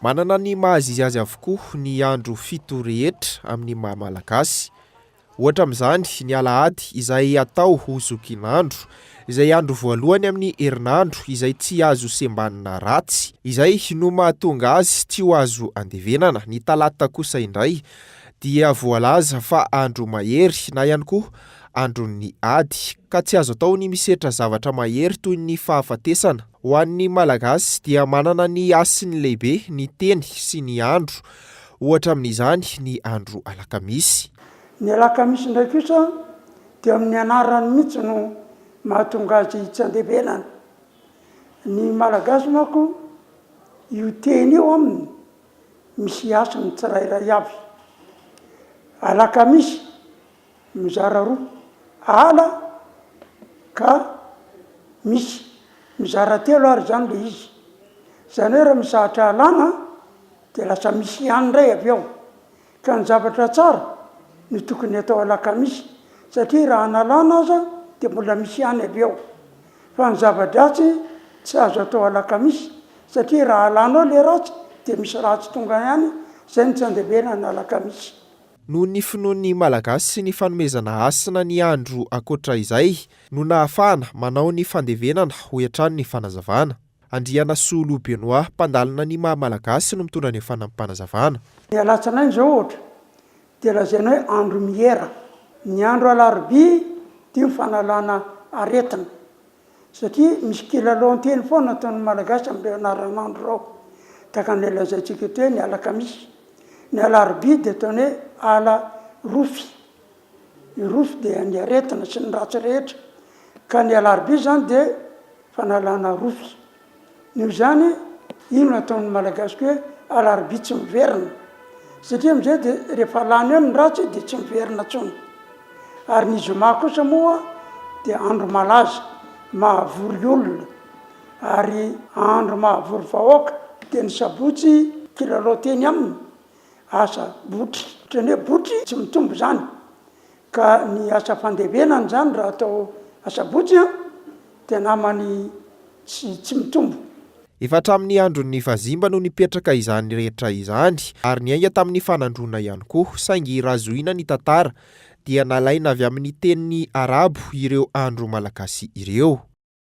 Manana ny mahazizy azy avokoa ny andro fito rehetra amin'ny maha malagasy. Ohatra amin'izany ny alahady izay atao ho zokin'andro, izay andro voalohany amin'ny herinandro izay tsy azo sembanina ratsy, izay no mahatonga azy tsy ho azo andevenana. Ny talata kosa indray dia voalaza fa andro mahery na ihany koa andron'ny ady, ka tsy azo atao ny misetra zavatra mahery toy ny fahafatesana. Ho an'ny malagasy dia manana ny asiny lehibe ny teny sy ny andro, ohatra amin'izany ny andro alakamisy. Ny alakamisy indray kosa dia amin'ny anarany mihitsy no mahatonga azy tsy andevenana. Ny malagasy manko io teny io aminy misy asany tsirairay avy. Alakamisy mizara roa, ala ka misy mizara telo ary zany le izy. Zany hoe raha misahatra alana dia lasa misy ihany indray avy ao. Ka ny zavatra tsara no tokony atao alakamisy, satria raha analana aza dia mbola misy ihany avy ao. Fa ny zava-dratsy tsy azo atao alakamisy, satria raha alanao le ratsy dia misy ratsy tonga ihany, izay no tsy andevenana ny alakamisy. Noho ny finoan'ny malagasy sy ny fanomezana hasina ny andro ankoatra izay, no nahafahana manao ny fandevenana ho hatrany ny fanazavana. Andriana Solo Benoit, mpandalina ny maha malagasy no mitondra ny fanampanazavana. Ny alatsinainy izao ohatra dia lazaina hoe andro mihera. Ny andro alarobia dia fanalana aretina, satria misy kilalaon-teny foana ataon'ny malagasy amin'ny anaran'andro rao. Taka ny lazaintsika eto hoe ny alakamisy. Ny alarobia dia ataony hoe ala rofy. Ny rofy dia ny aretina sy ny ratsy rehetra. Ka ny alarobia zany dia fanalana rofy. Noho izany ino no ataon'ny malagasy hoe alarobia tsy miverina. Satria amin'izay dia rehefa lany eo ny ratsy dia tsy miverina intsony. Ary ny zoma kosa moa dia andro malaza, mahavory olona. Ary andro mahavory vahoaka dia ny sabotsy kilalaon-teny aminy. Asa botry, ohatrany hoe botry tsy mitombo zany. Ka ny asa fandevenana zany raha atao asa botry dia namany tsy mitombo. Efa hatramin'ny andron'ny fahazimba no nipetraka izany rehetra izany, ary niainga tamin'ny fanandrona ihany koa, saingy razoina ny tantara dia nalaina avy amin'ny tenin'ny arabo ireo andro malagasy ireo.